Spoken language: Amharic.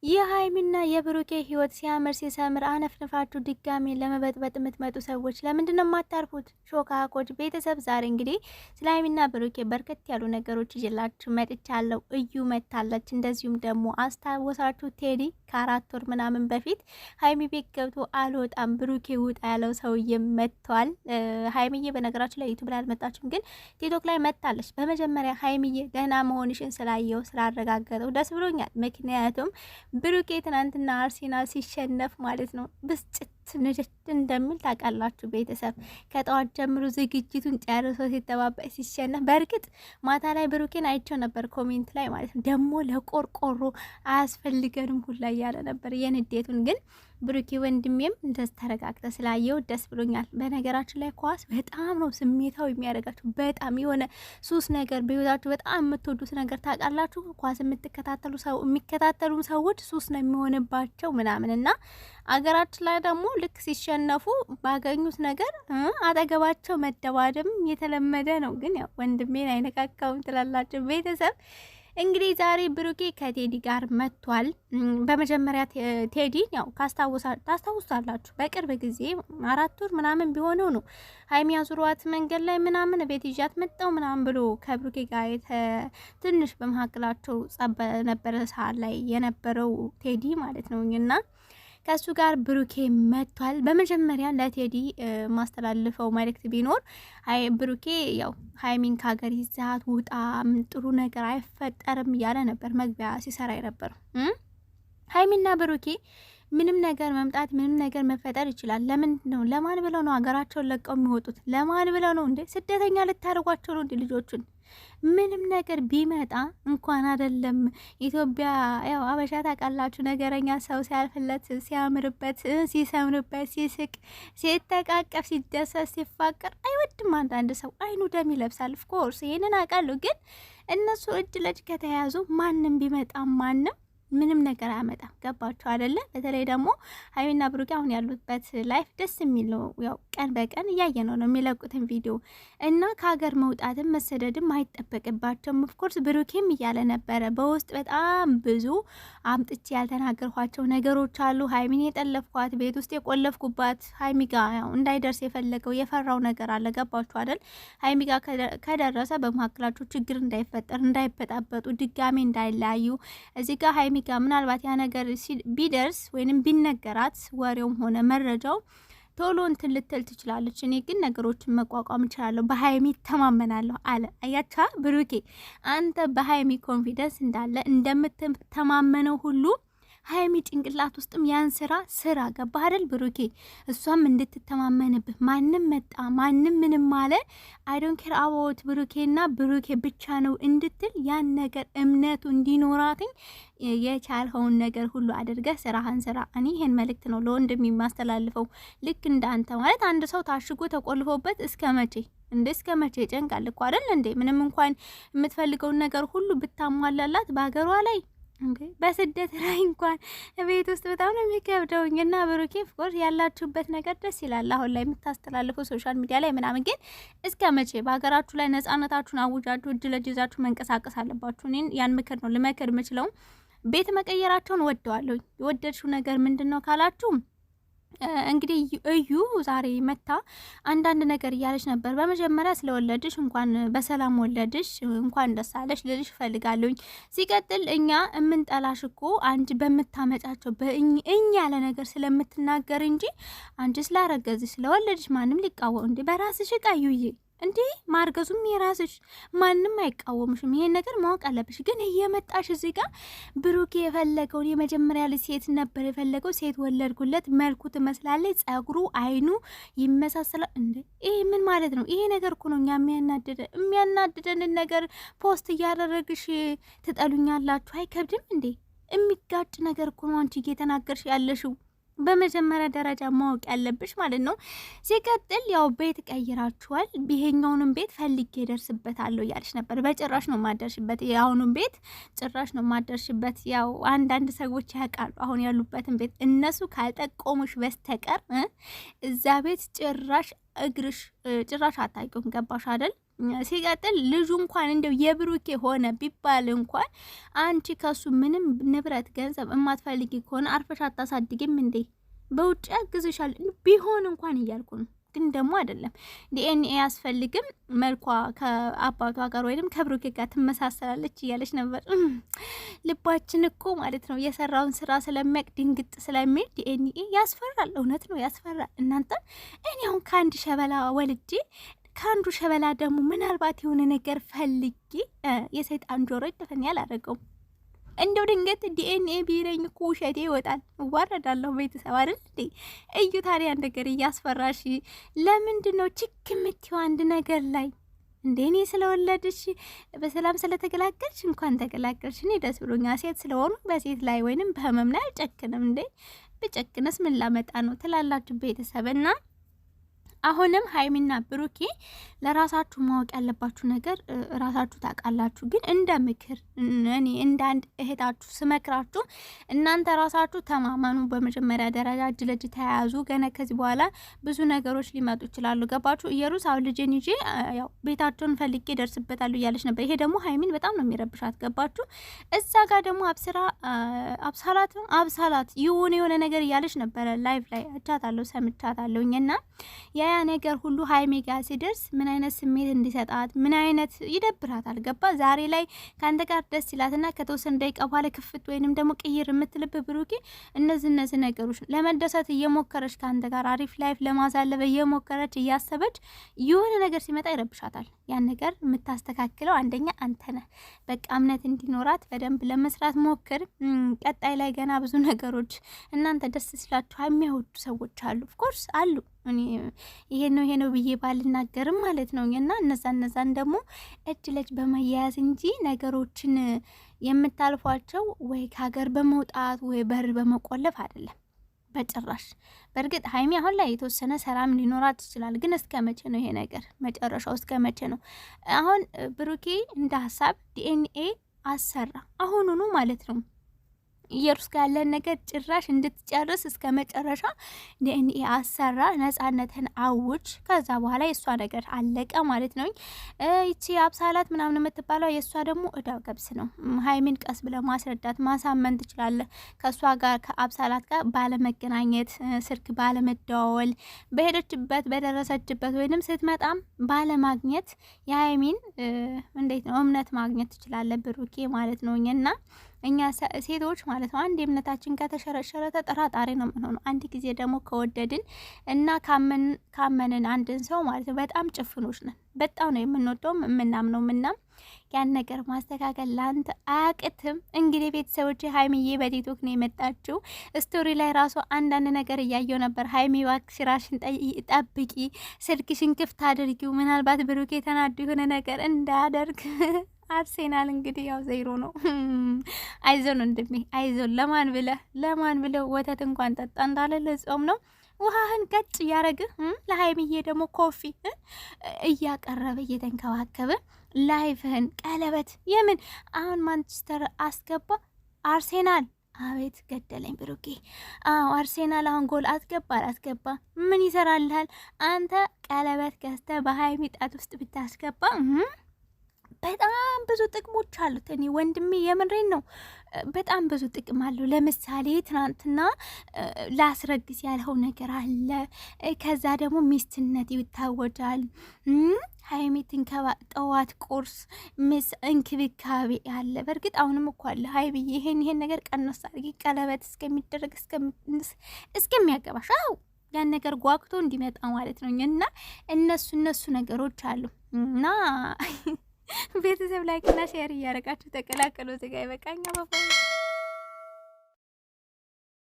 የሀይሚና የብሩኬ ህይወት ሲያምር ሲሰምር አነፍንፋችሁ ድጋሜ ለመበጥበጥ የምትመጡ ሰዎች ለምንድን ነው የማታርፉት? ሾካኮች ቤተሰብ ዛሬ እንግዲህ ስለ ሀይሚና ብሩኬ በርከት ያሉ ነገሮች ይዤላችሁ መጥቻለሁ። እዩ መታለች። እንደዚሁም ደግሞ አስታወሳችሁ ቴዲ ከ4 ወር ምናምን በፊት ሀይሚ ቤት ገብቶ አልወጣም ብሩኬ ውጣ ያለው ሰውዬ መጥቷል። ሀይሚዬ በነገራችን ላይ ዩቱብ ላይ አልመጣችም፣ ግን ቲክቶክ ላይ መጥታለች። በመጀመሪያ ሀይሚዬ ደህና መሆንሽን ስላየው ስላረጋገጠው ደስ ብሎኛል። ምክንያቱም ብሩኬ ትናንትና አርሴናል ሲሸነፍ ማለት ነው ብስጭት ንጀት እንደሚል ታውቃላችሁ። ቤተሰብ ከጠዋት ጀምሮ ዝግጅቱን ጨርሶ ሲተባበቅ ሲሸነፍ፣ በእርግጥ ማታ ላይ ብሩኬን አይቸው ነበር ኮሜንት ላይ ማለት ነው። ደግሞ ለቆርቆሮ አያስፈልገንም ሁላ እያለ ነበር የንዴቱን። ግን ብሩኬ ወንድሜም እንደዚህ ተረጋግተ ስላየው ደስ ብሎኛል። በነገራችን ላይ ኳስ በጣም ነው ስሜታው የሚያደርጋችሁ። በጣም የሆነ ሱስ ነገር በህይወታችሁ በጣም የምትወዱት ነገር ታውቃላችሁ። ኳስ የሚከታተሉ ሰዎች ሱስ ነው የሚሆንባቸው ምናምን እና አገራችን ላይ ደግሞ ልክ ሲሸነፉ ባገኙት ነገር አጠገባቸው መደባደም የተለመደ ነው። ግን ያው ወንድሜን አይነካካውም ትላላችሁ ቤተሰብ። እንግዲህ ዛሬ ብሩኬ ከቴዲ ጋር መጥቷል። በመጀመሪያ ቴዲ ያው ታስታውሳላችሁ በቅርብ ጊዜ 4 ወር ምናምን ቢሆነው ነው ሀይሚ ያዙሯት መንገድ ላይ ምናምን ቤት ይዣት መጣው ምናምን ብሎ ከብሩኬ ጋር ትንሽ በመካከላቸው ጸብ ነበረ ሰዓት ላይ የነበረው ቴዲ ማለት ነው እና ከሱ ጋር ብሩኬ መጥቷል። በመጀመሪያ ለቴዲ ማስተላልፈው መልእክት ቢኖር ብሩኬ ያው ሀይሚን ከሀገር ይዛት ውጣ፣ ጥሩ ነገር አይፈጠርም እያለ ነበር መግቢያ ሲሰራ የነበረው። ሀይሚና ብሩኬ ምንም ነገር መምጣት ምንም ነገር መፈጠር ይችላል። ለምን ነው ለማን ብለው ነው ሀገራቸውን ለቀው የሚወጡት? ለማን ብለው ነው እንዴ? ስደተኛ ልታደርጓቸው ነው እንዴ ልጆቹን? ምንም ነገር ቢመጣ እንኳን አይደለም ኢትዮጵያ፣ ያው አበሻ ታውቃላችሁ፣ ነገረኛ ሰው ሲያልፍለት ሲያምርበት ሲሰምርበት ሲስቅ ሲተቃቀፍ ሲደሰት ሲፋቀር አይወድም። አንዳንድ ሰው አይኑ ደም ይለብሳል። ኦፍኮርስ ይሄንን አውቃለሁ። ግን እነሱ እጅ ለእጅ ከተያያዙ ማንም ቢመጣ ማንም ምንም ነገር አያመጣም። ገባችሁ አይደለ? በተለይ ደግሞ ሀይሚና ብሩኬ አሁን ያሉበት ላይፍ ደስ የሚል ነው። ያው ቀን በቀን እያየ ነው የሚለቁትን ቪዲዮ እና ከሀገር መውጣትም መሰደድም አይጠበቅባቸውም። ኦፍኮርስ ብሩኬም እያለ ነበረ በውስጥ በጣም ብዙ አምጥቼ ያልተናገርኳቸው ነገሮች አሉ። ሀይሚን የጠለፍኳት ቤት ውስጥ የቆለፍኩባት ሀይሚ ጋ ያው እንዳይደርስ የፈለገው የፈራው ነገር አለ። ገባችሁ አይደል? ሀይሚ ጋ ከደረሰ በመካከላቸው ችግር እንዳይፈጠር እንዳይበጣበጡ ድጋሜ እንዳይለያዩ እዚህ ጋር ሀይሚ ጋር ምናልባት ያ ነገር ቢደርስ ወይንም ቢነገራት ወሬውም ሆነ መረጃው ቶሎ እንትን ልትል ትችላለች። እኔ ግን ነገሮችን መቋቋም እችላለሁ፣ በሀይሚ ተማመናለሁ አለ። አያቻ ብሩኬ አንተ በሀይሚ ኮንፊደንስ እንዳለ እንደምትተማመነው ሁሉ ሀይሚ ጭንቅላት ውስጥም ያን ስራ ገባህ አይደል ብሩኬ? እሷም እንድትተማመንብህ ማንም መጣ ማንም ምንም አለ አይ ዶንት ኬር አባውት ብሩኬና ብሩኬ ብቻ ነው እንድትል ያን ነገር እምነቱ እንዲኖራትኝ የቻልኸውን ነገር ሁሉ አድርገህ ስራህን ስራ። እኔ ይሄን መልእክት ነው ለወንድም የማስተላልፈው። ልክ እንዳንተ ማለት አንድ ሰው ታሽጎ ተቆልፎበት እስከ መቼ ጨንቃል እኮ አይደል እንዴ? ምንም እንኳን የምትፈልገውን ነገር ሁሉ ብታሟላላት በሀገሯ ላይ በስደት ላይ እንኳን ቤት ውስጥ በጣም ነው የሚከብደውኝ። እና ብሩኬ ፍቆር ያላችሁበት ነገር ደስ ይላል። አሁን ላይ የምታስተላልፉ ሶሻል ሚዲያ ላይ ምናምን፣ ግን እስከ መቼ በሀገራችሁ ላይ ነጻነታችሁን አውጃችሁ እጅ ለእጅ ይዛችሁ መንቀሳቀስ አለባችሁ? እኔን ያን ምክር ነው ልመክር የምችለው። ቤት መቀየራቸውን ወደዋለሁ። የወደድሽው ነገር ምንድን ነው ካላችሁ እንግዲህ እዩ ዛሬ መታ አንዳንድ ነገር እያለች ነበር። በመጀመሪያ ስለወለድሽ እንኳን በሰላም ወለድሽ እንኳን ደስ አለሽ ልልሽ እፈልጋለሁኝ። ሲቀጥል እኛ የምንጠላሽ እኮ አንቺ በምታመጫቸው እኛ ያለ ነገር ስለምትናገር እንጂ አንቺ ስላረገዝሽ ስለወለድሽ ማንም ሊቃወም እንዴ? በራስሽ ቃዩዬ እንዴ ማርገዙም የራስሽ ማንም አይቃወምሽም። ይሄን ነገር ማወቅ አለብሽ። ግን እየመጣሽ እዚህ ጋር ብሩኬ የፈለገውን የመጀመሪያ ልጅ ሴት ነበር የፈለገው፣ ሴት ወለድኩለት፣ መልኩ ትመስላለች፣ ጸጉሩ አይኑ ይመሳሰላል። እንዴ ይሄ ምን ማለት ነው? ይሄ ነገር እኮ ነው እኛ የሚያናድደንን ነገር ፖስት እያደረግሽ ትጠሉኛላችሁ። አይከብድም እንዴ? የሚጋጭ ነገር እኮ ነው አንቺ እየተናገርሽ ያለሽው። በመጀመሪያ ደረጃ ማወቅ ያለብሽ ማለት ነው። ሲቀጥል ያው ቤት ቀይራችኋል። ይሄኛውንም ቤት ፈልጌ ደርስበታለሁ እያለች ነበር። በጭራሽ ነው ማደርሽበት። የአሁኑን ቤት ጭራሽ ነው ማደርሽበት። ያው አንዳንድ ሰዎች ያውቃሉ አሁን ያሉበትን ቤት። እነሱ ካልጠቆሙሽ በስተቀር እዛ ቤት ጭራሽ እግርሽ ጭራሽ አታውቂውም። ገባሽ አይደል? ሲቀጥል ልጁ እንኳን እንደው የብሩኬ ሆነ ቢባል እንኳን አንቺ ከሱ ምንም ንብረት ገንዘብ እማትፈልጊ ከሆነ አርፈሽ አታሳድጊም እንዴ? በውጭ ያግዝሻል ቢሆን እንኳን እያልኩ ነው። ግን ደግሞ አይደለም ዲኤንኤ ያስፈልግም መልኳ ከአባቷ ጋር ወይንም ከብሩኬ ጋር ትመሳሰላለች እያለች ነበር። ልባችን እኮ ማለት ነው የሰራውን ስራ ስለሚያቅ ድንግጥ ስለሚል ዲኤንኤ ያስፈራል። እውነት ነው ያስፈራል። እናንተ እኔ አሁን ከአንድ ሸበላ ወልጄ ከአንዱ ሸበላ ደግሞ ምናልባት የሆነ ነገር ፈልጌ የሰይጣን ጆሮ ይደፈን ያላረገው እንደው ድንገት ዲኤንኤ ቢለኝ እኮ ውሸቴ ይወጣል። እዋረዳለሁ። ቤተሰብ አይደል እንዴ? እዩ ታዲያ ነገር እያስፈራሽ ለምንድን ነው ችክ የምትይው አንድ ነገር ላይ እንዴ? እኔ ስለወለድሽ በሰላም ስለተገላገልሽ እንኳን ተገላገልሽ፣ እኔ ደስ ብሎኛል። ሴት ስለሆኑ በሴት ላይ ወይንም በህመም ላይ አልጨክንም። እንዴ ብጨክነስ ምን ላመጣ ነው ትላላችሁ ቤተሰብና አሁንም ሀይሚና ብሩኬ ለራሳችሁ ማወቅ ያለባችሁ ነገር ራሳችሁ ታውቃላችሁ። ግን እንደ ምክር እኔ እንደ አንድ እህታችሁ ስመክራችሁ እናንተ ራሳችሁ ተማመኑ። በመጀመሪያ ደረጃ እጅ ለእጅ ተያያዙ። ገና ከዚህ በኋላ ብዙ ነገሮች ሊመጡ ይችላሉ። ገባችሁ? ኢየሩስ አሁን ልጄን ይዤ ያው ቤታቸውን ፈልጌ ደርስበታለሁ እያለች ነበር። ይሄ ደግሞ ሀይሚን በጣም ነው የሚረብሻት። ገባችሁ? እዛ ጋር ደግሞ አብሳላት የሆነ ነገር እያለች ነበረ። ላይቭ ላይ እቻታለሁ ሰምቻታለሁኝና ያ ነገር ሁሉ ሀይሜ ጋር ሲደርስ ምን አይነት ስሜት እንዲሰጣት ምን አይነት ይደብራታል። ገባ? ዛሬ ላይ ካንተ ጋር ደስ ይላትና ከተወሰነ ደቂቃ በኋላ ክፍት ወይንም ደግሞ ቅይር የምትልብ ብሩኬ እነዚህ ነገሮች ለመደሰት እየሞከረች ካንተ ጋር አሪፍ ላይፍ ለማሳለፍ እየሞከረች እያሰበች የሆነ ነገር ሲመጣ ይረብሻታል። ያን ነገር የምታስተካክለው አንደኛ አንተ ነህ። በቃ እምነት እንዲኖራት በደንብ ለመስራት ሞክር። ቀጣይ ላይ ገና ብዙ ነገሮች እናንተ ደስ ሲላችሁ የሚያወዱ ሰዎች አሉ። ኦፍኮርስ አሉ። እኔ ይሄ ነው ብዬ ባልናገርም ማለት ነው። እና እነዛን ደግሞ እጅ ለእጅ በመያያዝ እንጂ ነገሮችን የምታልፏቸው ወይ ከሀገር በመውጣት ወይ በር በመቆለፍ አይደለም በጭራሽ። በእርግጥ ሀይሚ አሁን ላይ የተወሰነ ሰላም ሊኖራት ይችላል። ግን እስከ መቼ ነው ይሄ ነገር? መጨረሻው እስከ መቼ ነው? አሁን ብሩኬ እንደ ሀሳብ ዲኤንኤ አሰራ አሁኑኑ ማለት ነው። ኢየሩስ ጋር ያለን ነገር ጭራሽ እንድትጨርስ እስከ መጨረሻ ዲኤንኤ አሰራ። ነጻነትን አውጅ። ከዛ በኋላ የእሷ ነገር አለቀ ማለት ነው። ይቺ አብሳላት ምናምን የምትባለው የእሷ ደግሞ እዳው ገብስ ነው። ሀይሚን ቀስ ብለ ማስረዳት ማሳመን ትችላለህ። ከእሷ ጋር ከአብሳላት ጋር ባለመገናኘት፣ ስልክ ባለመደዋወል፣ በሄደችበት በደረሰችበት ወይንም ስትመጣም ባለማግኘት የሀይሚን እንዴት ነው እምነት ማግኘት ትችላለህ ብሩኬ ማለት ነው። እና እኛ ሴቶች ማለት ነው አንድ እምነታችን ከተሸረሸረ ተጠራጣሪ ነው የምንሆነው። አንድ ጊዜ ደግሞ ከወደድን እና ካመንን አንድን ሰው ማለት ነው በጣም ጭፍኖች ነን። በጣም ነው የምንወደውም የምናምነው ምናም ያን ነገር ማስተካከል ላንተ አያቅትም። እንግዲህ ቤተሰቦች ሀይሚዬ በቲክቶክ ነው የመጣችው። ስቶሪ ላይ ራሱ አንዳንድ ነገር እያየው ነበር። ሀይሚ እባክሽ ራስሽን ጠብቂ፣ ስልክሽን ክፍት አድርጊው፣ ምናልባት ብሩኬ ተናዱ የሆነ ነገር እንዳያደርግ። አርሴናል እንግዲህ ያው ዜሮ ነው። አይዞን ወንድሜ አይዞን። ለማን ብለህ ወተት እንኳን ጠጣ እንዳለ ለጾም ነው። ውሃህን ገጭ እያረግህ ለሀይሚዬ ደግሞ ኮፊ እያቀረበ እየተንከባከበ ላይፍህን ቀለበት የምን አሁን ማንቸስተር አስገባ አርሴናል። አቤት ገደለኝ ብሩኬ። አርሴናል አሁን ጎል አስገባ ምን ይሰራልሃል አንተ? ቀለበት ገዝተህ በሀይሚ ጣት ውስጥ ብታስገባ በጣም ብዙ ጥቅሞች አሉት። እኔ ወንድሜ የምንሬን ነው። በጣም ብዙ ጥቅም አለው። ለምሳሌ ትናንትና ላስረግዝ ያልኸው ነገር አለ። ከዛ ደግሞ ሚስትነት ይታወጃል። ሀይሚ ጠዋት ቁርስ ምስ እንክብካቤ አለ። በእርግጥ አሁንም እኮ አለ ሀይሚዬ ይሄን ነገር ቀነስ አድርጊ፣ ቀለበት እስከሚደረግ እስከሚያገባሽ ያን ነገር ጓግቶ እንዲመጣ ማለት ነው። እና እነሱ ነገሮች አሉ እና ቤተሰብ ላይክ እና ሼር እያደረጋችሁ ተቀላቀሉ። እዚህ ጋር ይበቃኛ።